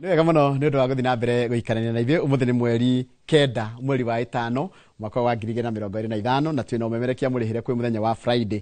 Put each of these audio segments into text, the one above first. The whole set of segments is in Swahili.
Wega muno nĩ ũndũ wa gũthiĩ na mbere gũikarania na ithuĩ. Ũmũthĩ nĩ mweri kenda mweri wa ĩtano mwaka wa 2025 na twĩna ũmemerekia mũrĩhĩre kwĩ mũthenya wa Friday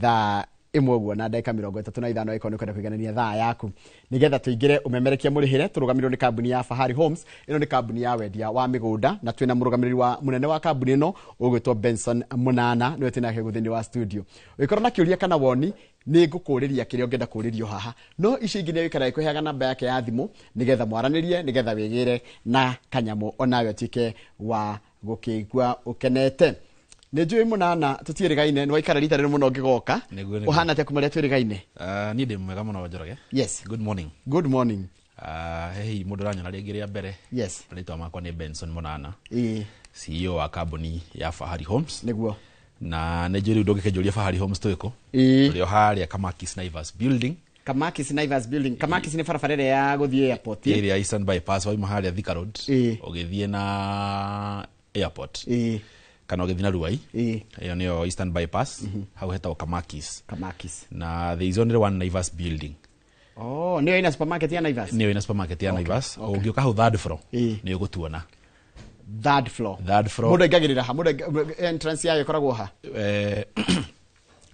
thaa imwe ũguo na ndagĩka 35 ĩkorwo nĩ kwenda kũiganania thaa yaku nĩgetha tũingĩre ũmemerekia mũrĩhĩre. Tũrũgamĩrĩrwo nĩ kambuni ya Fahari Homes. Ĩno nĩ kambuni ya wendia wa mĩgũnda na twĩna mũrũgamĩrĩri wa mũnene wa kambuni ĩno ũgwĩtwo Benson Mũnana, nĩwe twĩnake thĩinĩ wa studio. Ũngĩkorwo na kĩũria kana woni nĩ ngũkũrĩria kĩrĩa ũngĩenda kũrĩrio haha, no ici ingĩ nĩ wĩkaraga ĩkũheaga namba yake ya thimũ nĩgetha mwaranĩrie, nĩgetha wĩgĩre na kanyamũ onawe ũtuĩke wa gũkĩigua ũkenete. Nĩ njũĩ Mũnana tũtiĩrĩgaine, nĩ waikara rita rĩrĩ mũno ngĩgoka. Ũhana atĩa kuma rĩrĩa twĩrĩgaine? Niĩ ndĩ mwega mũno Njoroge. Yes. Good morning. Good morning. Hey, mũndũ ranyona rĩngĩ rĩa mbere. Yes. Rĩtwa makwa nĩ Benson Mũnana. Ĩĩ. CEO wa kambuni ya Fahari Homes. Nĩguo. Na nĩ njũĩ rĩu ndũngĩkĩnjũria Fahari Homes twĩkũ. Tũrĩ o harĩa Kamakis Naivas Building. Kamakis Naivas Building. Kamakis nĩ barabara ĩrĩa ya gũthiĩ airport. Area Eastern Bypass wauma harĩa Thika Road. Ũgĩthiĩ na airport. Kana ũgĩthiĩ na Ruai. Ĩyo nĩyo Eastern Bypass. Hau hetagwo Kamakis. Kamakis. Na there is only one Naivas building. Oh, nĩyo ina supermarket ya Naivas. Nĩyo ina supermarket ya Naivas. Ũngĩũka hau third floor nĩ ũgũtuona. Third floor. Third floor. Mũndũ aingagĩrĩra ha? Mũndũ entrance yayo ĩkoragwo ha?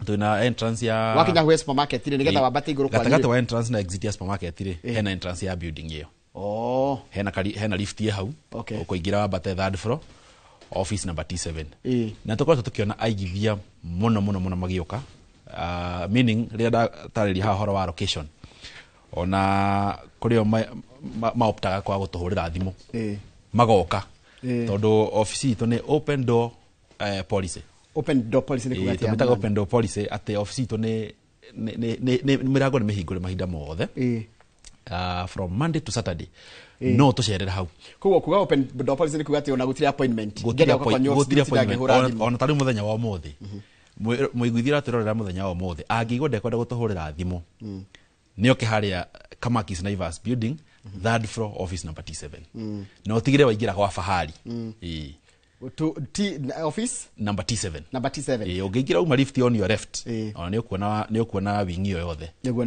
Tuna entrance ya wakinya hwe supermarket ile nĩgetha wambate igũrũ kwa gatagatĩ wa entrance na exit ya supermarket ile hena entrance ya building ĩyo. Oh. Hena lift ya hau. Ũkũingĩra wambate third floor. Office number T7. Na tũkorwo tũkĩona aigithia mũno magĩũka. Meaning rĩrĩa tarĩria haha horo wa location. Ona kũrĩo maoptaga kwa gũtũhũrĩra thimũ. Magoka. Tondũ office itũ nĩ open door policy. Open door policy nĩ kugatia. Tũmĩtaga open door policy atĩ office itũ nĩ mĩrango nĩ mĩhingũre mahinda mothe. From Monday to Saturday. No tũcerera hau. Kuga open door policy nĩ kugatia ona gũtirĩ appointment. Gũtirĩ appointment. Ona tarĩ mũthenya wa ũmũthĩ. Mũiguithira tũrorera mũthenya wa ũmũthĩ. Angĩigua ndekwenda gũtũhũrĩra thimũ. Nĩ oke harĩa Kamakis Naivas Building, third floor, office number T7. No tigire waingĩra kwa Fahari. Office number T7. Number T7. Ũngĩingĩra uma lift on your left. Ona nĩ ũkuona wingi yo yothe. Nĩguo.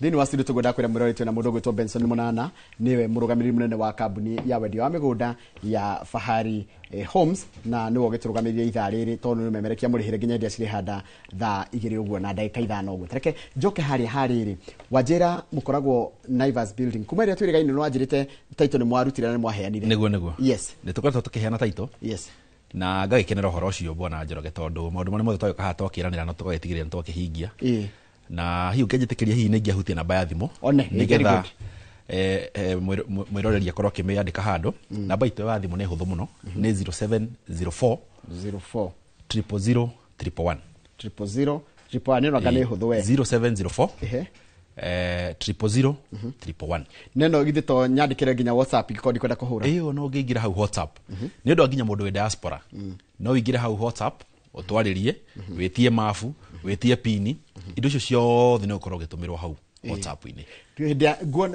Thĩinĩ wa studio tũgwenda kwĩra mũrorete na mũndũ ũgwĩtwo Benson Mũnana, nĩwe mũrũgamĩrĩri mũnene wa kambuni ya wendia wa mĩgũnda ya Fahari Homes, na nĩwe ũgĩtũrũgamĩrĩria ithaa rĩrĩ tondũ nĩ ũmemerekia mũrĩhĩre nginya hĩndĩ cirĩ handa thaa 2 ũguo na ndagĩka 5 ũguo. Tareke njoke harĩ wanjĩra mũkoragwo Naivas Building. Kuma rĩrĩa twĩrĩgaine nĩ wanjĩrĩte title nĩ mwarutire na nĩ mwaheanire. Nĩguo. Yes. Nĩ tũkoretwo tũkĩheana title. Yes. Na ngagĩkenera ũhoro ũcio Bwana Njoroge tondũ maũndũ marĩa mothe twagĩũka haha twakĩranĩra no tũgagĩtigĩrĩra nĩ twakĩhingia. Na hihi ũngĩnjĩtĩkĩria hihi nĩ ingĩahutia namba ya thimũ nĩgetha mwĩroreri akorwo akĩmĩandĩka handũ. Namba itũ ya thimũ nĩ hũthũ mũno, nĩ 0704 000 111. 000 111 nĩ nĩ hũthũ we. 0704 000 111. Neno githĩ to nyandĩkĩre nginya WhatsApp ingĩkorwo ndikwenda kũhũra. Ĩyo no ũngĩingĩra hau WhatsApp. Nĩ ũndũ nginya mũndũ wĩ diaspora. No ũingĩre hau WhatsApp ũtwarĩrie, wĩtie mafu, wĩtie pini, indo icio ciothe nĩ ũkorwo ũgĩtũmĩrwo hau WhatsApp-inĩ.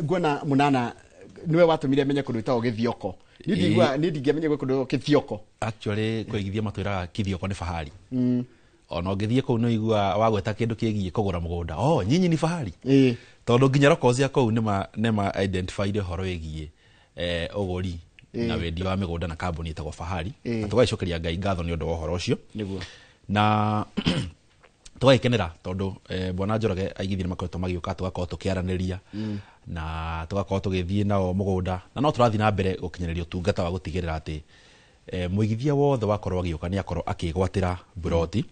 Nguona Mũnana niwe watũmire menye kũndũ gwĩtagwo Gĩthioko. Niĩ ndingĩamenya kũndũ Gĩthioko. Actually kũigithia matwĩraga Gĩthioko nĩ Fahari. Ona ũngĩthiĩ kũu nĩ ũigua wagweta kĩndũ kĩgiĩ kũgũra mũgũnda. Nyinyi ni Fahari. Tondũ nginya records ya kũu nĩma identified ũhoro wĩgiĩ ũgũri na wendia wa mĩgũnda na kambuni ĩtagwo Fahari. Na tũgagĩcokeria Ngai ngatho nĩ ũndũ wa ũhoro ũcio. Na tũgagĩkenera tondũ Bwana Njoroge aigithia makoretwo magĩũka tũgakorwo tũkĩaranĩria na tũgakorwo tũgĩthiĩ nao mũgũnda na no tũrathiĩ na mbere gũkinyanĩria ũtungata wa gũtigĩrĩra atĩ mũigithia wothe wakorwo agĩũka nĩ akorwo akĩgwatĩra buroti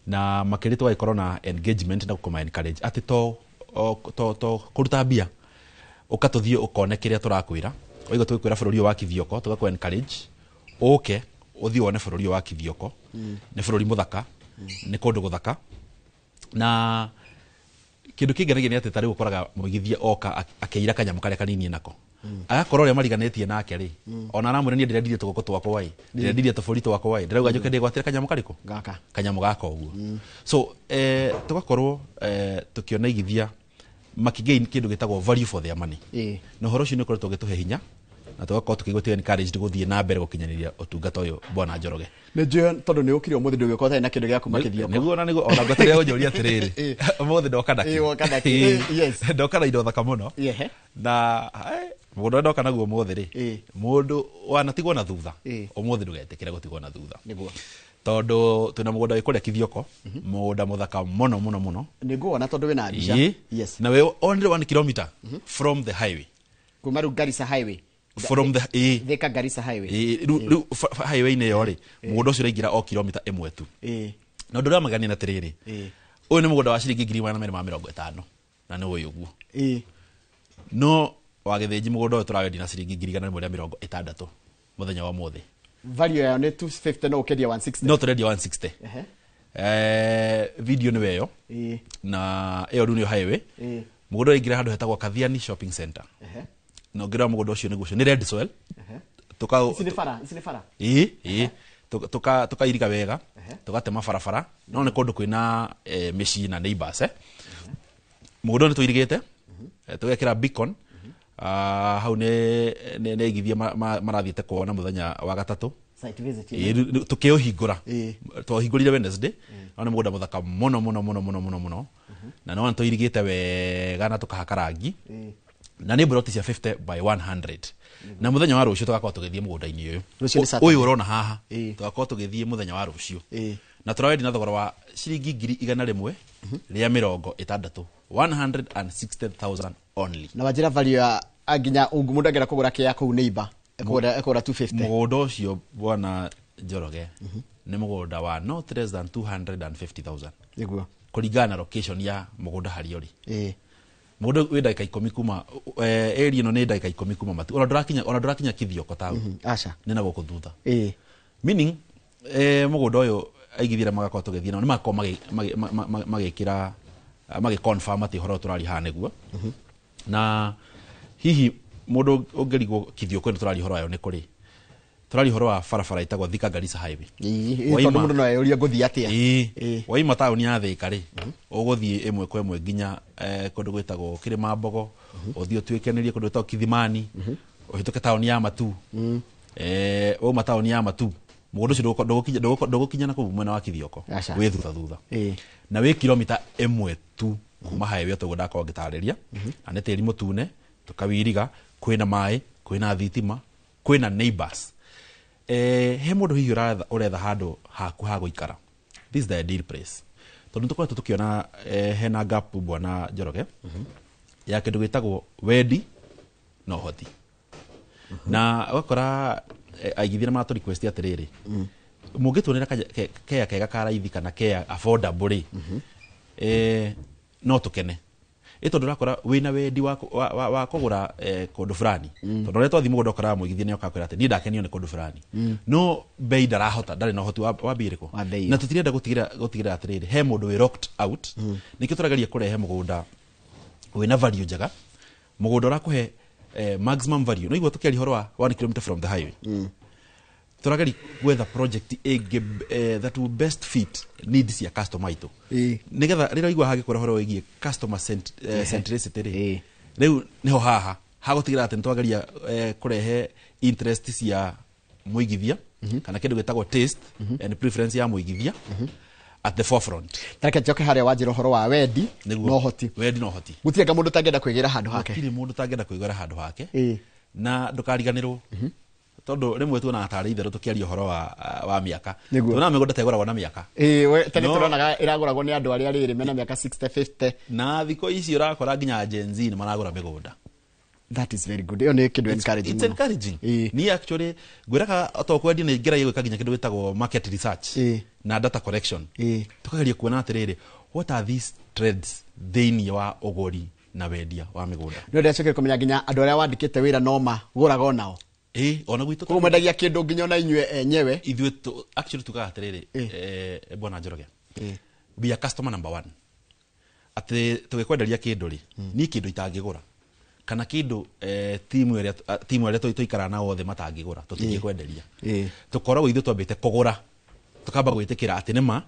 na makĩria tũgagĩkorwo na engagement na gũkoma encourage atĩ to kũruta mbia ũkatũthiĩ ũkone kĩrĩa tũrakwĩra. Oiga tũgĩkwĩra bũrũri ũyũ wa Gĩthioko tũgakũ encourage ũke ũthiĩ wone bũrũri ũyũ wa Gĩthioko. Nĩ bũrũri mũthaka, nĩ kũndũ gũthaka. Na kĩndũ kĩngenagia nĩ atĩ tarĩu ũkoraga mũigithia oka akĩira kanyamũ karĩa kanini nako. Agakorwo ũrĩa mariganĩtie nake rĩ, ona aramwĩra niĩ ndĩrendirie tũgũkũ twakwa ĩ, ndĩrendirie tũbũri twakwa ĩ, ndĩrauga njoke ndĩgwatĩre kanyamũ karĩkũ? Kanyamũ gaka ũguo. So tũgakorwo tũkĩona igithia makĩgain kĩndũ gĩtagwo value for their money. Na ũhoro ũcio nĩ ũkoretwo ũgĩtũhe hinya na tũgakorwo tũkĩgũtĩra encouraged gũthiĩ na mbere gũkinyanĩria ũtungata ũyũ Bwana Njoroge. Nĩ njũĩ tondũ nĩ ũkire ũmũthĩ ndũgĩũka ũtarĩ na kĩndũ gĩa kuma Gĩthioko. Nĩguo ona ngwetereire ũnjũrie atĩrĩrĩ. Ũmũthĩ ndoka na kĩ. Ndoka na indo thaka mũno. Na Mũgũnda ndoka naguo mothe rĩ. Mũndũ wanatigwo na thutha. Ũmũthĩ ndũgetikĩre gũtigwo na thutha. Nĩguo. Tondu twina mũgũnda wĩ kũrĩa Kithioko, mũgũnda mũthaka mũno mũno mũno. Nĩguo na tondu wĩna mbica. Yes. Na we only 1 kilometer from the highway. Kuma rĩu Garissa highway. From the Thika Garissa highway. Rĩu highway inĩ yo rĩ, mũgũnda ũcio ũraingĩra o kilomita 1 tu. Na ũndũ ũrĩa magania na atĩrĩrĩ, ũyũ nĩ mũgũnda wa ciringi 250,000 na nĩ ũyũ ũguo. No wagĩthĩnji mũgũnda ũyũ tũrawendia na ciringi 160 mũthenya wa mũthĩ. Value yayo nĩ 250 no ũkendia 160. No tũrendia 160. Video nĩ weyo. Na ĩyo rĩu nĩyo highway. Mũgũnda ũraingĩra handũ hetagwo Kathiani Shopping Center. Na ũngĩrora mũgũnda ũcio nĩguo nĩ red soil. Ici nĩ bara. Tukairiga wega, tugatema barabara, no nĩ kũndũ kwĩna mĩciĩ na neighbors. Mũgũnda nĩ tũirigĩte, tũgekĩra beacon, hau nĩ igithia marathiĩte kuona mũthenya wa gatatũ. Site visit. Tukĩũhingũra. Twahingũrire Wednesday, no nĩ mũgũnda mũthaka mũno. Na no tũirigĩte wega na tukahaka rangi. Na nĩ broti cia 50 by 100. Na mũthenya wa rũciũ tugakorwo tũgĩthiĩ mũgũnda-inĩ ũyũ. Ũyũ ũrona haha, tugakorwo tũgĩthiĩ mũthenya wa rũciũ. Na tũrawendia na thogora wa ciringi 100,000 rĩa 60. 160,000 only. Na wajira value ya nginya mũndũ angĩenda kũgũra kĩa kũu neighbor ekũgũra 250. Mũgũnda ũcio bwana Njoroge nĩ mũgũnda wa not less than 250,000. Nĩguo. Kũringana na location ya mũgũnda harĩa ũrĩ. Mũgũnda wĩ ndagĩka 10 kuma area ĩno nĩ ndagĩka 10 kuma matu. Ona ndũrakinya Kithioko taũ. Aca. Nĩ na gũkũ thutha. Meaning mũgũnda ũyũ aigithira magakorwo tũgĩthiĩ nao nĩ makorwo magĩkĩra confirm atĩ ũhoro tũrari haha nĩguo. Na hihi mũndũ ũngĩrigwo Kithioko nĩ tũrari ũhoro wayo nĩ kũrĩ. Tũrari ũhoro wa barabara ĩtagwo Thika Garissa highway. Tondũ mũndũ no eyũrie ngũthiĩ atĩa. Waima taũni ya Thika rĩ, ũgũthiĩ ĩmwe kwa ĩmwe nginya kũndũ gwĩtagwo Kĩrĩmambogo, ũthiĩ ũtuĩkanĩrie kũndũ gwĩtagwo Kithimani, ũhĩtũke taũni ya Matu. Wauma taũni ya Matu, mũgũnda ũcio ndũgũkinya na kũu mwena wa Kithioko. Wĩ thutha. Na wĩ kilomita 1 tu kuma highway tũguo ndakorwo ngĩtarĩria. Na nĩ tĩri mũtune, tũkawiriga, kwĩna maĩ, kwĩna thitima, kwĩna neighbors. He mũndũ hihi ũretha handũ haku ha gũikara. This is the ideal place. Tondũ tũkoretwo tũkĩona hena gap bwana Njoroge ya kĩndũ gĩtagwo wendi na ũhoti. Na ũgakora aigithia matũ request atĩrĩrĩ. Mũngĩtuonera kega ka raithi kana kea affordable rĩ. No tũkene. Ĩtondũ ũrakora wĩna wendi wa kũgũra kũndũ fulani. Tondũ rĩrĩa twathi mũgũnda ũkoraga mũigithia nĩ okakwĩra atĩ niĩ ndakenio nĩ kũndũ fulani. No bei ndarĩ na ũhoti wa bei ĩrĩkũ. Na tũtirenda gũtigĩrĩra atĩrĩrĩ, he mũndũ wĩ locked out. Nĩkĩo tũrageria kũrehe mũgũnda wĩna value njega. Mũgũnda ũrakũhe maximum value. No igua tũkĩaria ũhoro wa 1 kilometer from the highway. Tũrageria gwetha project that will best fit needs ya customer itũ. Nĩgetha rĩrĩa igua hagĩkora ũhoro wĩgiĩ customer centricity rĩ, rĩu nĩho haha hagũtigĩrĩra atĩ nĩtwageria kũrehe interest cia mũigithia kana kĩndũ gĩtagwo taste and preference ya mũigithia at the forefront. Tareke njoke harĩa wanjĩra ũhoro wa wendi na ũhoti. Wendi na ũhoti. Gũtienga mũndũ tangĩenda kwĩgĩra handũ hake. Gũtirĩ mũndũ tangĩenda kwĩgĩra handũ hake. Na ndũkariganĩrwo. Tondu rimwe tuona atari itherũ tukiaria uhoro wa miaka tuona mĩgũnda tegũragwo na miaka tene turonaga iragũragwo nĩ andũ arĩa rĩrĩ mena miaka 60 50 na thikũ ici urakora nginya Gen Z nĩ maragũra mĩgũnda. That is very good. It's encouraging. It's encouraging. Ni actually gwĩraga otokwendi nĩ ngera gwĩka nginya kĩndũ gĩtagwo market research na data collection. Tukageria kuona atĩrĩrĩ, what are these trends thĩinĩ wa ũgũri na wendia wa mĩgũnda. Nĩ ndĩracokera kũmenya nginya andũ arĩa wandĩkĩte wĩra noma gũraga nao. Ona gwitũ kwa mwendagia kĩndũ nginya ona inyue enyewe. Ithuĩ actually tukaga atĩrĩrĩ, bwana Njoroge. We are customer number 1. Atĩ tũgĩkwenderia kĩndũ rĩ, ni kĩndũ itangĩgũra. Kana kĩndũ timu ĩrĩa tũikara nao othe matangĩgũra, tũtingĩkwenderia. Tũkoragwo ithuĩ twambĩte kũgũra. Tukamba gwĩtĩkĩra atĩ nĩma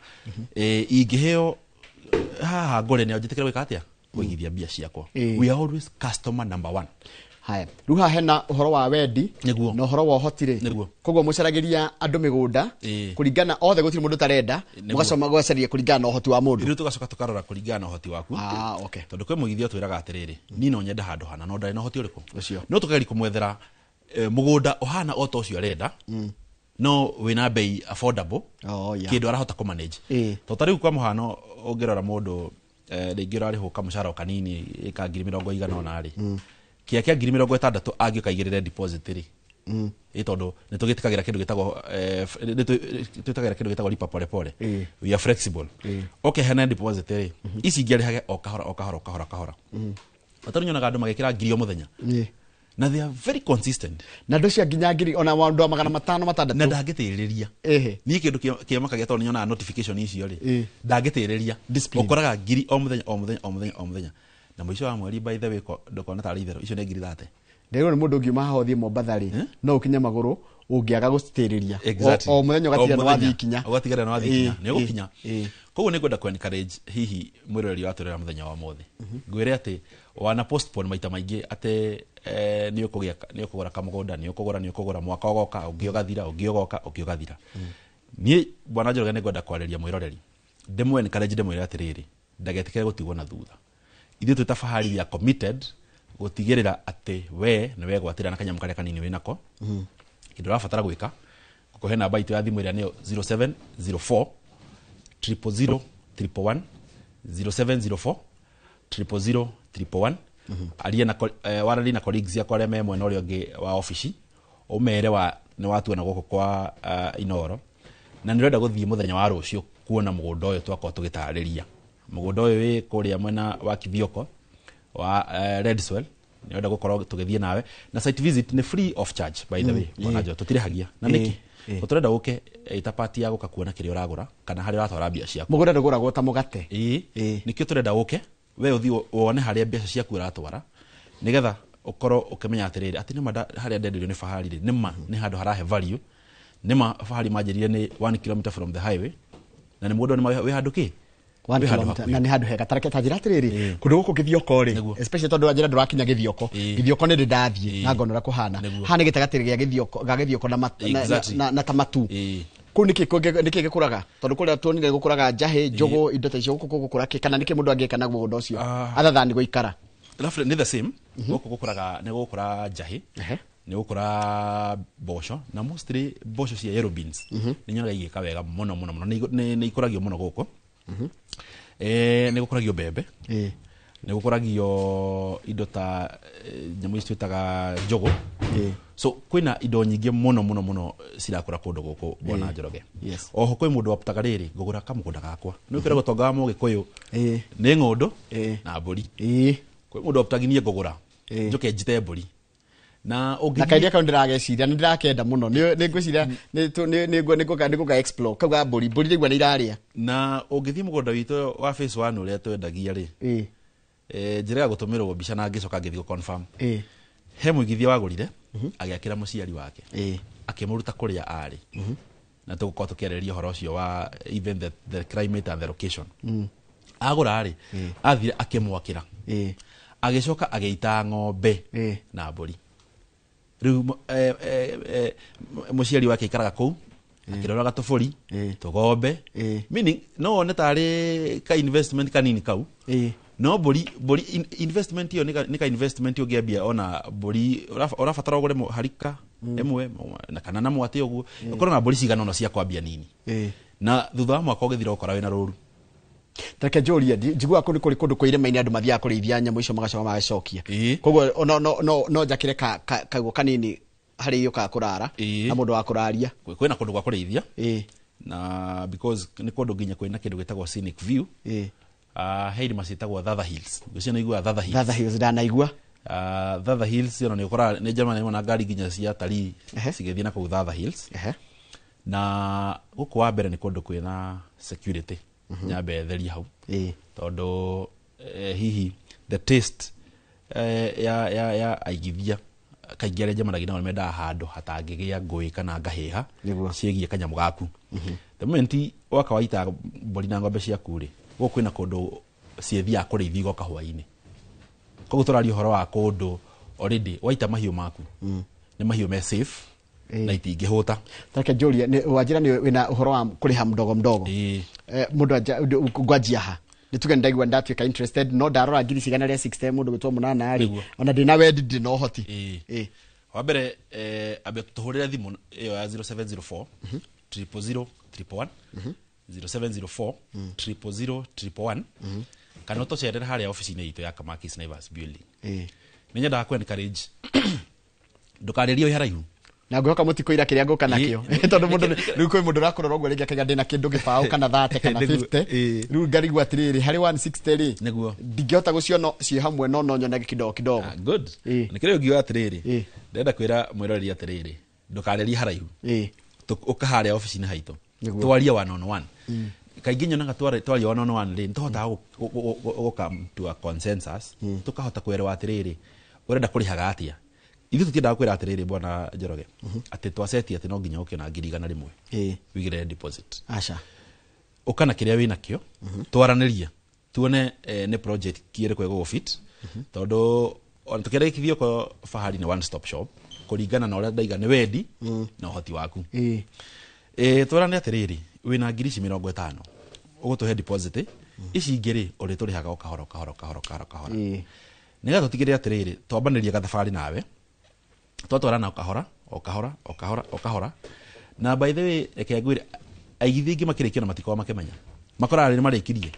ingĩheo haha ngore nĩ njĩtĩkĩra gwĩka atĩa? Kũigithia mbia ciakwa. We are always customer number 1. haya ruha hena uhoro wa wendi Niguo. na uhoro wa hotire Niguo. koguo mucaragiria andu migunda kuringana othe gutiri mundu tarenda mugacoma gwacaria kuringana na uhoti wa mundu Riu tugacoka tukarora kuringana na uhoti waku okay tondu kwi muigithio twiraga atiriri ni no nyenda handu hana no ndari na uhoti uriku ucio no tukageri kumwethera mugunda ohana ota ucio arenda no wina bei affordable kindu arahota ku manage to tariu kwa muhano ungirora mundu ringi urariho kamucara kanini ika 20,000 ona ri kia 60,000 angi kaigirire deposit ri tondu nitugitikagira kindu gitagwo nitugitikagira kindu gitagwo lipa pole pole we are flexible okay hena deposit ri ici ngirihage o kahora ataru nyonaga andu magekira ngiri o muthenya na they are very consistent na ndo cia nginya ngiri ona wandu 500 na ndangitiriria ni kindu kiamakagia tondu nyona notification icio ri ndangitiriria ukoraga ngiri o muthenya na mwisho wa mweri by the way ndokona tari itherũ icio nĩ ngiri 30 ndero ni mundu ngiuma haha uthie Mombatha ri no ukinye maguru ungiaga gustiriria o muthenya ugatigana na wathi kinya ni ugukinya koguo ni ngwenda ku encourage hihi mwiroreri wa turera muthenya wa mothe ngwire ati wana postpone maita maingi ate ni ukugura kamugunda ni ukugura mwaka ogoka ungiogathira ungiogathira ni bwana Njoroge ni ngwenda kwareria mwiroreri ndemwe encourage ndemwe atiriri ndagetikere gutigwo na thutha ithu tutafahari ya committed gutigirira ati we ni we gwatira na kanyamu kare kanini winako kindu rafatara gwika kuhe namba itu ya thimu iria ni 0704 000 111 0704 000 111 aria na warari na colleagues ya kware memwe na urio ngi wa office umere wa ni watu na goko kwa Inoro na nirenda guthie muthenya wa rucio kuona mugunda uyu twakwa tugitariria mugunda uyu wi kuria mwena wa Kithioko wa Redswell nirenda gukorwo tugithie nawe na site visit ni free of charge by the way ona jo tutirihagia na niki uturenda guke itapati ya guka kuona kiri uragura kana hari uratwara mbia ciaku mugunda nduguragwo ta mugate nikio turenda guke we uthi wone hari mbia ciaku uratwara nigetha ukorwo ukimenya atiriri ati ni hari ndenderio ni fahari ri ni handu harahe value nima fahari majirire ni 1 km from the highway na ni mundu ni we handu ki na ni handu hega tareke tajira atiriri kundu guku Kithioko ri especially tondu ajira ndurakinya Kithioko ni ndathie na ngonora kuhana hana gitagatiri gia Kithioko na tamatu ku niki gikuraga tondu kuria tuonire gukuraga njahi njogo indo ta icio guku gukura kana niki mundu angeka na gundo ucio athathani guikara roughly ni the same guku gukuraga ni gukura njahi ni gukura bosho na mostly bosho cia yellow beans ni nyonaga igika wega muno ni ikuragio muno guku ni gukuragio bebe ni gukuragio indo ta nyamu icio taga njogo so kwina indo nyingi muno cirakura kundu guku bwana Njoroge oho kwi mundu waputaga riri ngugura kamugunda gakwa ni ukira gutonga mu Gikuyu ni ng'ondu na mburi kwi mundu waputaginie ngugura njoke njite mburi na kaidia ka ndirageciria ni ndirakenda muno ni ngwiciria ni guka explore kauga mburi rigwa ni iraria na ungithie mugunda witu wa phase 1 uria twendagia ri njira gutumirwo mbica na ngicoka ngithio confirm he muigithia wagurire agiakira muciari wake akimuruta kuria ari na tugukorwo tukiareria horo ucio wa even the climate and the location agura ari athire akimwakira agicoka ageita ng'ombe na mburi riu muciari wake ikaraga kuu akiroraga tuburi tugombe meaning no ne tari ka investment kanini kau no mburi investment iyo ni ka investment yo giambia ona mburi urafatara ugure harika emwe na kana na mwate uguo ukorwo na mburi cigana no cia kwambia nini na thutha wa mwaka ugithira ukora wina ruru Tareke Joria njigua kuri kundu kwiremaini andu mathia kurithia nyamu icio magacoma magacokia koguo no njakire kago kanini hari iyo ka kurara na mundu wa kuraria kwina kundu gwa kurithia na because ni kundu nginya kwina kindu gitagwo scenic view heidi masitagwo Thatha Hills gucio naigua Thatha Hills ndanaigua Thatha Hills yo ni ukora ni Germany na ngari nginya cia tari cigithia na ku Thatha Hills na guku wa mbere ni kundu kwina security nyambe theri hau tondu hihi the taste ya aigithia kaingĩ arĩa njemanagia nao mendaga handũ hatangĩgĩa ngũĩ kana ngaheha ciĩgiĩ kanyamu gaku the moment waka waita mbũri na ng'ombe ciaku rĩ gũkũ kwĩna kũndũ ciĩthiaga kũrĩithia igoka hwaĩ-inĩ koguo tũraria ũhoro wa kũndũ already waita mahiũ maku nĩ mahiũ me safe na itingĩhũta. Take Julia wajira ni wina uhoro wa kuriha mdogo mdogo mundu ngwajia ha nituge ndaigwa ndatuika interested no ndarora ngiri cigana ria 60 mundu gitwa munana ari ona ndina wendi ndina uhoti wa mbere abe tuhurira thimu iyo ya 0704 000 111 0704 000 111 kana utocerera haria office-ini itu ya Kamakis Naivas building nĩ nyendaga ku encourage ndukaririe wi haraihu na ngoka mutiko ira kiria ngoka nakio tondu mundu riu kwi mundu rakorora ogwo ringi akega ndina kindu gibao kana 30 kana 50 riu ngarigwa atiriri hari 160 ri niguo ndingiota guciono cie hamwe no nyonage kidogo good nikire ugiwa atiriri ndenda kwira mwiroreri atiriri ndukaririe haraihu ukaharia office-ini haitu twaria 1-on-1 kaingĩ nyonaga twaria 1-on-1 ri ntohota come to a consensus tukahota kwirwa atiriri urenda kurihaga atia ithu tutiendaga kwira atiriri bwana Njoroge ati twaseti ati no nginya uke na 100,000 wigire deposit acha ukana kiria wina kio twaraniria tuone ne project kiere kwa go fit tondu on tukirekithio ko Fahari ni one stop shop kuringana na uria ndaiga ni wendi na uhoti waku twarane atiriri wina 50,000 ugutuhe deposit ici ngiri uri turihaga okahoro niga tutigire atiriri twambaniria gathabari nawe twatwarana okahora na by the way ekegwire aigithi ingi makirikio na matiko makemenya makora ari marikirie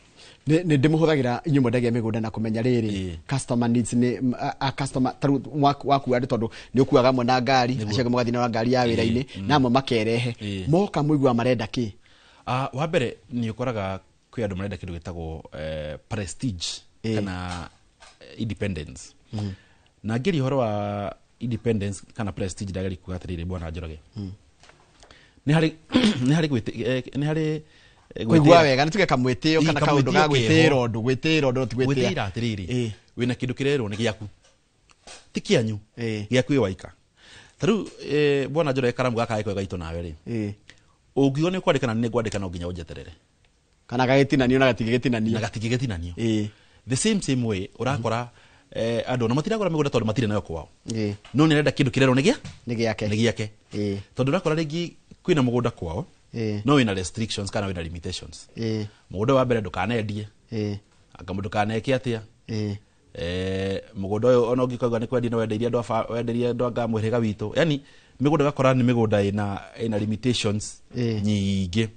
ni ndimuhuthagira inyumo ndege migunda na kumenya riri customer needs ni a customer waku ari tondu ni ukuaga mwe na ngari aciaga mugathina na ngari ya wira-ini namwe makerehe moka muigwa marenda ki wa mbere ni ukoraga kwi andu marenda kindu gitagwo prestige kana independence na ngiri horo wa independence kana prestige ndagari kugatirire bwana Njoroge ni hari kuigwa wega nituge kamwitio kana kaundu ga gwitiro ndu gwitira atiriri wina kindu kirero ni giaku tikianyu giaku waika taru bwana Njoroge karamu gaka iko gaito nawe ri ungigo ni kwandikana ni gwandikana nginya unjeterere kana gagitinanio na gatigigetinanio the same way urakora andu na matiragora migunda tondu matire nayo kwao no ni renda kindu kirero ni giake tondu urakora ringi kwina mugunda kwao no wina restrictions kana wina limitations mugunda wa mbere ndukanendie anga mundu kaneke atia mugunda uyu ona ungikauga ni kwendi no wenderie andu anga mwiriga witu yani migunda gakora ni migunda ina limitations nyingi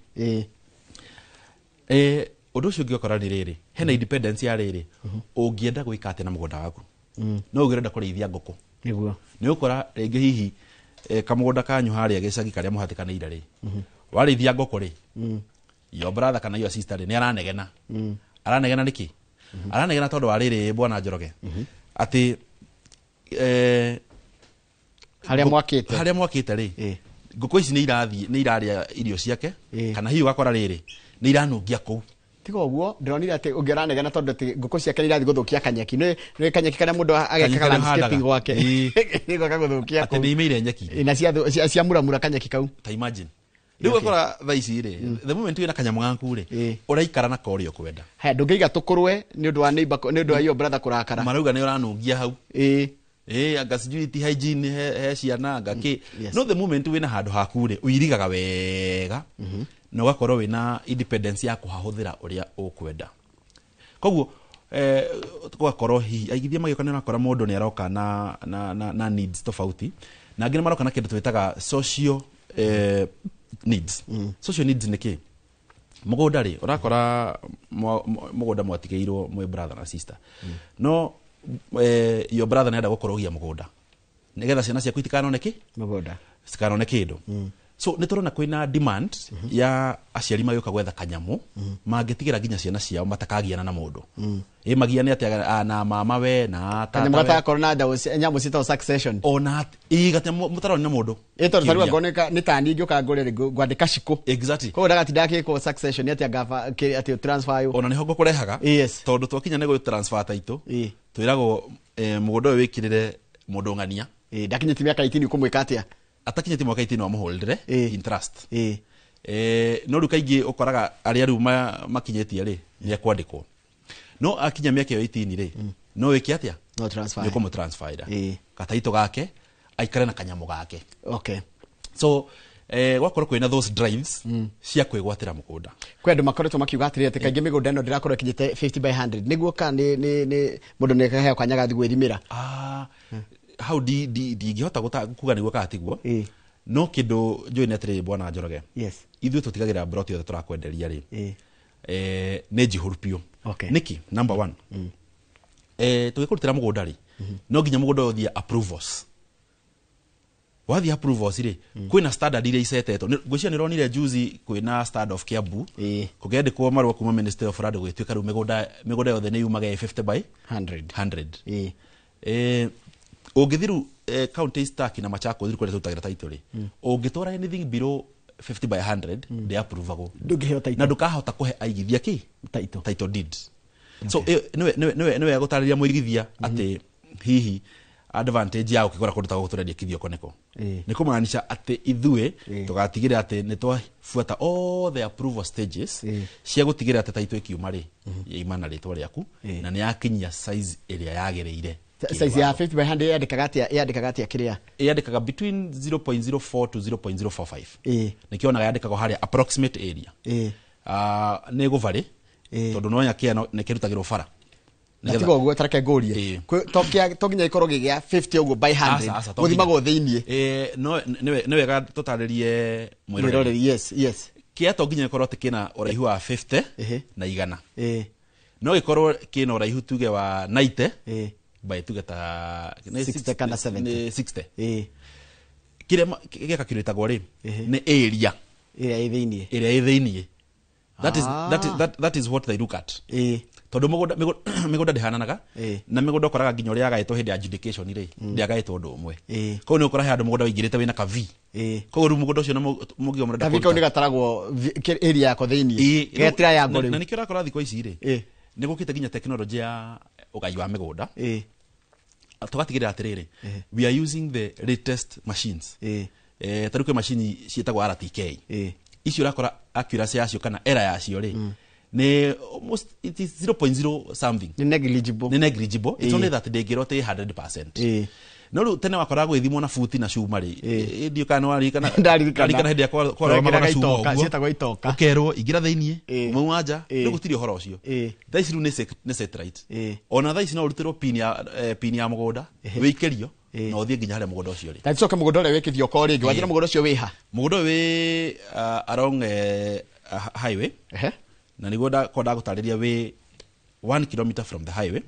undu ucio ngikora ni riri hena independence ya riri ungienda gwika ate na mugunda waku no ugirenda kurithia ngoko niguo ni ukora ringi hihi kamugunda kanyu haria gicagi karia muhatikaneire ri warithia ngoko ri yo brother kana yo sister ri ni aranegena niki aranegena tondu wariri bwana Njoroge ati haria mwakite ri ngoko ici ni iraria irio ciake kana hihi ugakora riri ni iranungia kou tiga uguo ndironire ati ungeranegena tondu ati ngoko ciake irathi guthukia kanyeki ni kanyeki kana mundu ageka landscaping gwake nigo kaguthukia ati ni imeire nyeki na cia muramura kanyeki kau ta imagine riu akora thaici ri the moment wina kanyamu gaku ri uraikara na korio kwenda ha ndungeiga tukurwe ni undu wa neighbor ni undu wa iyo brother kurakara marauga ni uranungia hau anga security hygiene he ciana ngaki no the moment wina handu haku ri uirigaga wega na ugakorwo wina independence ya kuhahuthira uria ukwenda koguo tugakorwo hi aigithia magikana nakora mundu ni aroka na needs tofauti na ngine maroka na kindu twitaga social needs social needs niki mugunda ri urakora mugunda mwatigeirwo mwe brother na sister no your brother nenda gukorogia mugunda nigetha ciana ciaku itikanoneke mugunda cikanoneke kindu so niturona kwina demand ya aciari magioka gwetha kanyamu mangitigira ginya ciana ciao matakagiana na mundu magiane atia na mama we na tata kanyamu gatakorwo na nyamu cita succession ona gatia mutaroni na mundu ito tarua ngoneka ni tani ngioka ngorere gwandika ciko exactly ko ndaga tidake ko succession atia gafa atia transfer yo ona niho ngokurehaga tondu twakinya nego transfer taito twirago mugunda uyu wikirire mundu ngania ndakinyiti miaka 18 kumwika atia atakinyiti mwaka 18 wa muholdere interest no rukaingi ukoraga ari aru makinyetie ri ni akwandikwo no akinya miaka 18 ri no wiki atia no transfer niko mu transfer kataito gake aikare na kanyamo gake. Okay, so gwakorwo kwina those drives cia kwigwatira mugunda kwendu makoretwo makiuga atiri ati kaingi migunda ino ndirakorwo kinyite 50 by 100 niguo ka ni mundu ne kahe kwanya gathi gwirimira how ngihota kuga niguo katiguo no kindu njui netri bwana Njoroge ithuĩ tũtigagĩra broti yothe tũrakwenderia rĩ nĩ njihũru piũ. Niki number 1 tũgĩkũrutĩra mũgũnda rĩ no nginya mũgũnda ũyũ ũthiĩ approvals. Wathi approvals rĩ kwĩna standard iria icetetwo. Ngwĩciria nĩ ronire juzi kwĩna standard of Kiambu kũgĩandĩkwo marũa kuma Ministry of Land gũgĩtuĩka rĩu mĩgũnda yothe nĩ yumaga 50 by 100. Ũngĩthiru county stack na Machakos thiru kũrĩa tũtagĩra title rĩ ũngĩtwara anything below 50 by 100 ndĩ approveable na ndũkahota kũhe aigithia ki title deeds. So nĩwe gũtarĩria mũigithia atĩ hihi advantage ya ukigora kũndũ ta gũtũrendia kithio koneko nĩ kũmaanisha atĩ ithuĩ tũgatigĩrĩra atĩ nĩ twafuata all the approval stages cia gũtigĩrĩra atĩ title ikiuma rĩ yaimana rĩtwa rĩaku na nĩ yakinyia size ĩrĩa yagĩrĩire. Size ya 50 by 100 yandĩkaga atia kĩrĩa yandĩkaga between 0.04 to 0.045 nĩkĩonaga yandĩkagwo harĩa approximate area nĩ gũvarĩ tondũ no nyakĩa nĩ kĩrutagĩrwo bara natigo guo tareke ngũrie to nginya ikorwo gĩgĩa 50 ũguo by 100 gũthimagwo thĩinĩ no nĩ wega tũtarĩrie mwĩroreri. Yes kĩa to nginya ikorwo atĩ kĩna ũraihu wa 50 na 100 no gĩkorwo kĩna ũraihu tuge wa 90 by tuge ta 60 kana 70 kĩrĩa gĩkakiritagwo rĩ nĩ area ĩrĩa thĩinĩ. That is what they look at. Tondu migunda ndihananaga na migunda ukoraga nginya uria agaitwo hindi adjudication ri ndiagaitwo undu umwe ko ni ukora handu mugunda wingirite wina ka V ko ru mugunda ucio na mugiyo murenda ko ni gataragwo area yako thiini getira ya ngori na nikio rakora thiko ici ri ni gukite nginya technology ya ugai wa migunda tugatigirira atiriri we are using the latest machines taruke machine cietagwo RTK icio rakora accuracy yacio kana error yacio ri ne almost it is 0.0 something negligible it's only that they get 100%. No tene wakora gwithimwo na futi na cuma ri ndio kana wari kana ndarikana hindi yakwa kwa magana cuma cietagwo itoka ukerwo igira thiini mwanja ndio gutiri uhoro ucio thaici ru ne satellite ona thaici no urutirwo pin ya mugunda wikerio no thie nginya harĩa mugunda ucio ri tacoka mugunda ũrĩa wĩkithio ko rĩngĩ wathira mugunda ucio wĩha mugunda wĩ along highway na niguo ndakonda gũtarĩria wĩ 1 kilometer from the highway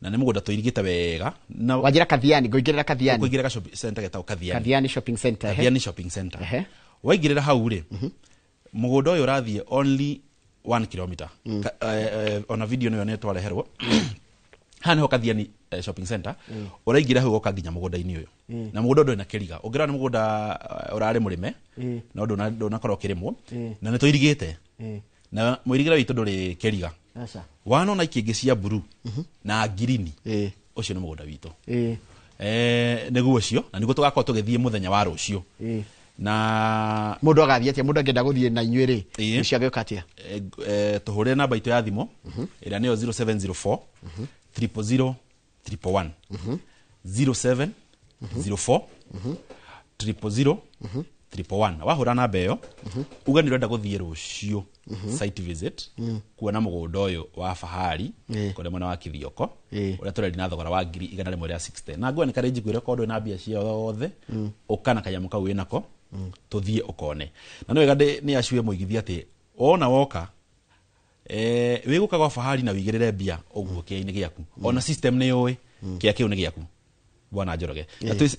na nĩ mugunda tũirigĩte wega na wajira Kathiani ngoingĩrĩra Kathiani ngoingĩrĩra shopping center getagwo Kathiani shopping center Kathiani shopping center waingĩrĩra hau rĩ mugunda ũyũ ũrathiĩ only 1 kilometer ona video nĩyo nĩtwareherwo hana ho Kathiani shopping center ũraingĩra hau ũka nginya mugunda-inĩ ũyũ na mugunda ũndũ na kĩriga ũngĩrora nĩ mugunda ũrarĩ mũrĩme na ũndũ ndũnakorwo kĩrĩmwo na nĩ tũirigĩte na mũirigĩre witũ ndũrĩ kĩriga wanona ikĩngĩ cia blue na green ũcio nĩ mugunda witũ nĩguo ũcio na nĩguo tũgakorwo tũgĩthiĩ mũthenya wa rũciũ na mũndũ agathiĩ atĩa mũndũ angĩenda gũthiĩ na inyuĩ rĩ nĩciagĩũka atĩa tũhũrĩre namba itũ ya thimũ ĩrĩa nĩyo 0704 000 111 0704 000 111 wahũra namba ĩyo uga nĩ ũrenda gũthiĩ rũciũ site visit kuona mũgũnda ũyũ wa fahari kũrĩa mwena wa Kithioko ũrĩa tũrenda na thogora wa 160 na ngwani kare njiguire kondo na mbia ciothe ũkana kanyamũ kau wĩnako tũthiĩ ũkone na nĩ wega nĩ aciwe mũigithia atĩ ona woka wĩgũka gwa fahari na wĩigĩrĩre mbia ũguo kĩa-inĩ gĩaku ona system nĩ yũĩ kĩa kĩu nĩ gĩaku bwana Njoroge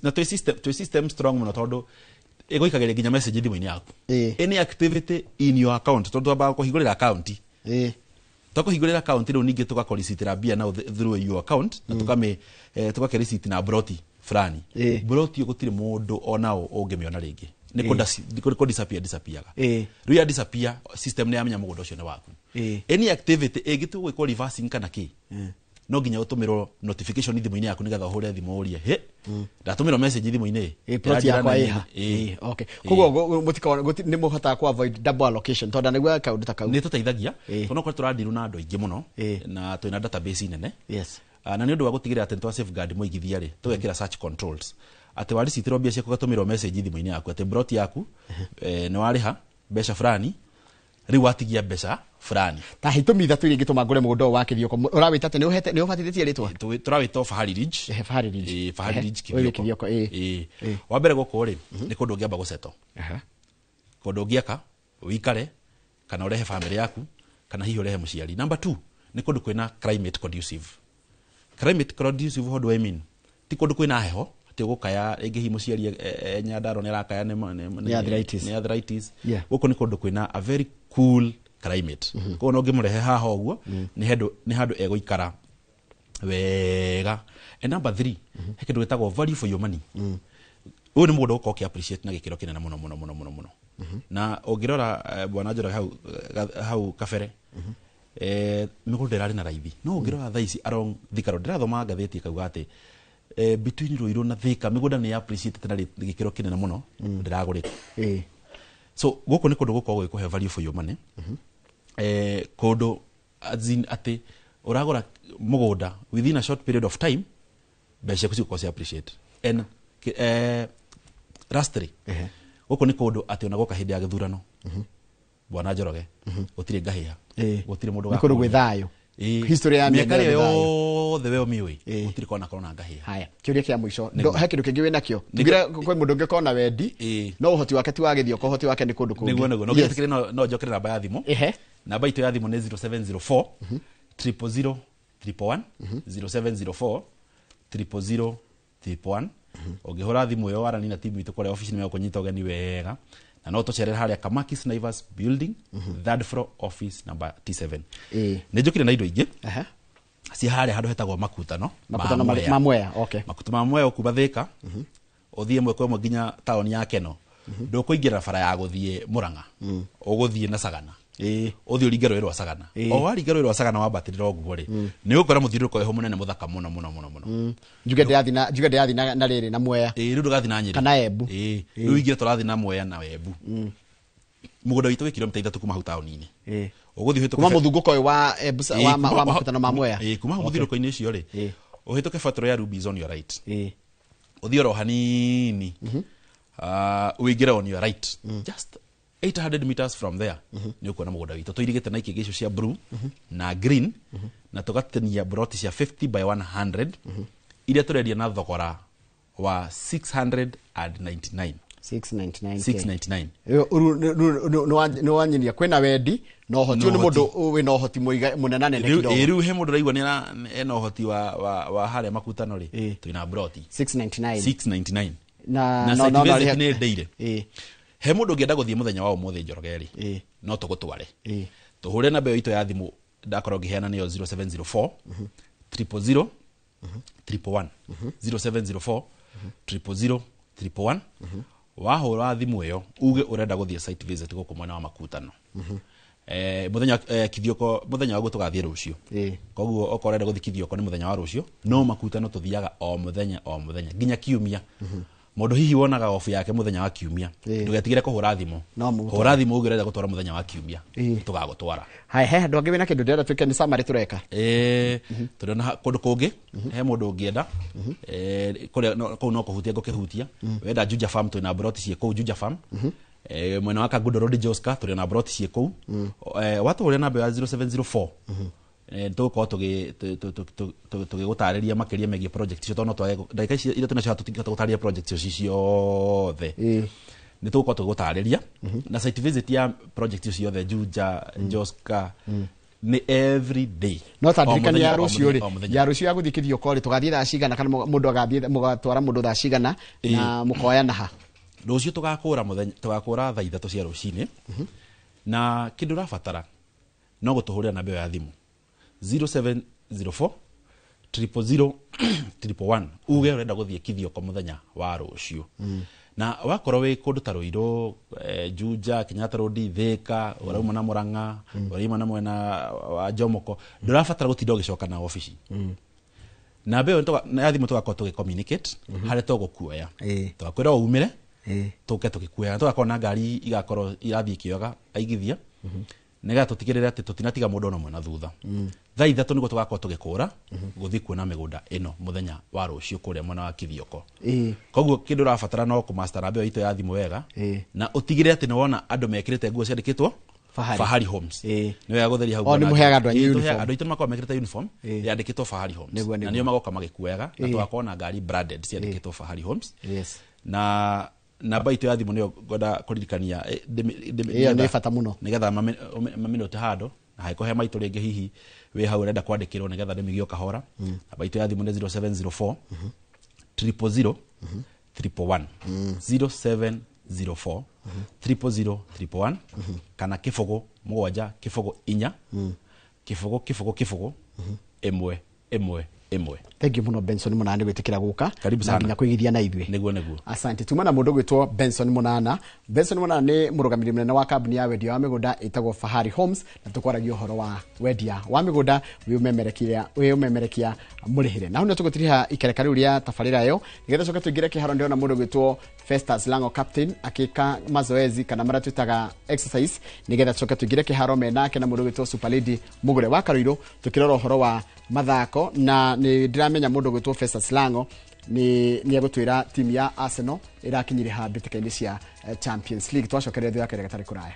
na twĩ system strong mũno tondũ ĩgũikagĩrĩria nginya message thimũ-inĩ yaku any activity in your account tondũ twambaga kũhingũrĩra account tũkũhingũrĩra account rĩu ningĩ tũgakũricitĩra mbia na through your account na tũgake receipt na broti fulani broti gũtirĩ mũndũ onao ũngĩmĩona rĩngĩ nĩ disappear rĩu ya disappear system nĩ yamenya mũgũnda ũcio nĩ waku any activity ĩngĩtũgwĩkwo reversing kana kĩ no nginya ũtũmĩrwo notification thimũ-inĩ yaku nĩgetha ũhũre thimũ ũrie ndatũmĩrwo message thimũ-inĩ ploti yakwa ĩha okay koguo nĩ mũhotaga ku avoid double allocation tondũ nĩguo kaũndũ ta kau nĩ tũteithagia tondũ no tũradiru na andũ aingĩ mũno na twĩna database nene na nĩ ũndũ wa gũtigĩrĩra atĩ twa safeguard mũigithia rĩ tũgekĩra search controls atĩ waricitirwo mbia ciaku gatũmĩrwo message thimũ-inĩ yaku atĩ broti yaku nĩ warĩha mbeca fulani rĩu watigia mbeca fulani ta hitũmi ithatũ iria ingĩtũma ngũre mũgũnda ũyũ wa Kithioko ũrawĩta atĩ nĩ ũbatithĩtie rĩtwa tũrawĩta Fahari Ridge Fahari Ridge Kithioko wa mbere gũkũ rĩ nĩ kũndũ ũngĩamba gũceto kũndũ ũngĩaka ũikare kana ũrehe family yaku kana hihi ũrehe mũciari. Number 2 nĩ kũndũ kwĩna climate conducive what do I mean ti kũndũ kwĩna heho atĩ ũgũkaya rĩngĩ hihi mũciari Nyandarua nĩ arakaya nĩ arthritis gũkũ nĩ kũndũ kwĩna a very cool climate koguo no ngĩmũrehe haha ũguo nĩ handũ egũikara wega. And number 3 he kĩndũ gĩtagwo value for your money. Ũyũ nĩ mũndũ ũgũkorwo appreciate na gĩkĩro kĩnene mũno na ũngĩrora bwana Njoroge hau kabere mĩgũnda ĩrarĩ na raithi no ũngĩrora thaa ici along Thika Road ndĩrathoma ngathĩti ĩkauga atĩ between Ruiru na Thika mĩgũnda nĩ appreciate na gĩkĩro kĩnene mũno ndĩragũrĩka. So gũkũ nĩ kũndũ gũkorwo gũkũhe value for your money kũndũ atĩ ũragũra mũgũnda within a short period of time mbeca ciaku cigũkorwo appreciate. And lastly gũkũ nĩ kũndũ atĩ ona gũka hĩndĩ ya gĩthurano bwana Njoroge gũtirĩ ngahĩha gũtirĩ mũndũ gakũndũ gwĩ thayũ history ya mĩaka yothe we ũmĩũĩ gũtirĩ kona korwo na ngahĩha. Haya kĩũria kĩa mũico he kĩndũ kĩngĩ wĩ nakĩo tugira kwĩ mũndũ ũngĩkorwo na wendi no ũhoti wake ti wa Gĩthioko ũhoti wake nĩ kũndũ kũngĩ nĩguo no gĩtĩkĩre no njokere namba ya thimũ namba itũ ya thimũ nĩ 0704 000 111 0704 000 111 ũngĩhũra thimũ ĩyo warani na timu itũ kũrĩa ofici nĩ megũkũnyita ũgeni wega na no tũcerere harĩa Kamakis Naivas building third floor office number T7. Nĩ njũkire na indo ingĩ ci harĩa handũ hetagwo makutano ma Mwea. Okay, makutano ma Mwea ũkuba Thika ũthiĩ ĩmwe kwa ĩmwe nginya taũni ya Keno ndũkũingĩra bara ya gũthiĩ Mũrang'a ũgũthiĩ na Sagana ũthiĩ ũringe rũĩ rwa Sagana o waringa rũĩ rwa Sagana wambatĩrĩra ũguo rĩ nĩ ũgũkora mũthiũrũrũko wĩho mũnene mũthaka mũno. Njuge ndĩrathi na rĩrĩ na Mwea rĩu ndũgathi na Nyeri kana Embu rĩu ingĩ tũrathi na Mwea na Embu mũgũnda witũ wĩ kilomita 3 kuma hau taũni-inĩ ũgũthiĩ ũhĩtũke kuma mũthungũko ũyũ wa Embu wa makutano ma Mwea kuma hau mũthiũrũko-inĩ ũcio rĩ ũhĩtũke bataro ya Ruby's on your right ũthiĩ oro hanini uingire on your right just 800 meters from there ni ukuona mũgũnda witũ tũirigĩte na ikĩngĩ icio cia blue na green na tũgatania broti cia 50 by 100 iria tũrendia na thogora wa 699 no wanyinia kwĩna wendi no hoti nĩ mũndũ wĩ na ũhoti mũnene nene kidogo rĩu he mũndũ raigua nĩ ena ũhoti wa harĩa makutano rĩ twĩna broti 699 na certificate nĩ ndeire he mũndũ ũngĩenda gũthiĩ mũthenya wa ũmũthĩ Njoroge rĩ no tũgũtware tũhũre namba ĩyo itũ ya thimũ ndakorwo ngĩheana nĩyo 0704 000 111 0704 000 111 wahũra thimũ ĩyo uge ũrenda gũthiĩ site visit gũkũ mwena wa makutano muthenya Kithioko muthenya wa gũtũgathiĩ rũciũ koguo okorwo ũrenda gũthiĩ Kithioko nĩ muthenya wa rũciũ no makutano tũthiaga o muthenya nginya kiumia mũndũ hihi wonaga ofu yake muthenya wa kiumia ndũgetigĩre kũhũra thimũ hũra thimũ uge ũrenda gũtwara muthenya wa kiumia tũgagũtwara. He andũ angĩ wĩna kĩndũ ndĩrenda twĩke nĩ summary tũreka tondũ na kũndũ kũngĩ he mũndũ ũngĩenda kũu no kũhutia ngũkĩhutia wenda Juja Farm twĩna broti ciĩ kũu Juja Farm mwena wa Kagundo Road Joska tũrĩ na broti ciĩ kũu watũhũrĩra namba ya 0704 tũgũkorwo tũgĩgũtarĩria makĩria megiĩ project icio tondũ twage ndagĩka ici iria twĩnacio tũtingĩhota gũtarĩria project icio ciothe nĩ tũgũkorwo tũgĩgũtarĩria na site visit ya project icio ciothe Juja Joska nĩ every day no tandirikani ya rũciũ rĩ ya rũciũ ya gũthiĩ Kithioko rĩ tũgathiĩ thaa cigana kana mũndũ agathiĩ mũgatwara mũndũ thaa cigana na mũkoya naha rũciũ tũgakũra thaa 3 cia rũcinĩ na kĩndũ ũrabatara no gũtũhũrĩra namba ya thimũ 0704 000 111 uge ũrenda gũthiĩ Kithioko mũthenya wa rũciũ na wakorwo wĩ kũndũ ta Ruiru Juja Kenyatta Road Thika ũrauma na Mũrang'a ũrauma na mwena wa Jomoko ndũrabatara gũtinda ũgĩcoka na ofici namba ĩyo ya thimũ tũgakorwo tũgĩcommunicate harĩa tũgũkuoya tũgakwĩra umĩre tũke tũgĩkuoya tũgakorwo na ngari igakorwo irathiĩ kĩoga aigithia nega tutigirire ati tutinatiga mundu ona mwena thutha thaa ithatu niguo tugakorwo tugikura guthi kuona migunda ino muthenya wa rucio kuria mwena wa Kithioko koguo kindu rabatara no kumaster na mbeo ito ya thimu wega na utigire ati niwona andu mekirite nguo ciandikitwo Fahari Homes niwe agutheria hau ni muheaga andu uniform andu itu makwa mekirite uniform yandikitwo Fahari Homes na niyo magoka magikuega na twakona ngari branded ciandikitwo Fahari Homes na namba itu ya thimu niyo ngoda kuririkania iyo ni bata muno nigetha maminote hado na haiko he maitu ringi hihi we hau renda kwandikirwo nigetha ndimigio kahora namba itu ya thimu ni 0704 000 111 0704 000 kana kifogo 7 kifogo 4 kifogo 1 Thank you muno Benson Munana gwitikira guka karibu sana nginya kuigithia na ithwe niguo asante tuma na mundu gwitwo Benson Munana ni murugamiri munene wa kambuni ya wendia wa migunda itagwo Fahari Homes na tukwaragia uhoro wa wendia wa migunda umemerekia murihire na huna tugutiriha ikerekari uria tafarira yo nigetha coka tuingire kiharo ndio na mundu gwitwo Festus Lango captain akika mazoezi kana mara twitaga exercise nigetha coka tuingire kiharo menake na mundu gwitwo Super Lady Mugure wa Karuiro tukirora uhoro wa mathako na ni ndiramenya mundu gwitwo Festus Lango ni agutwira timu ya Arsenal irakinyire ha mbitikaini cia Champions League twacokerera thio ya kere gatari kuraya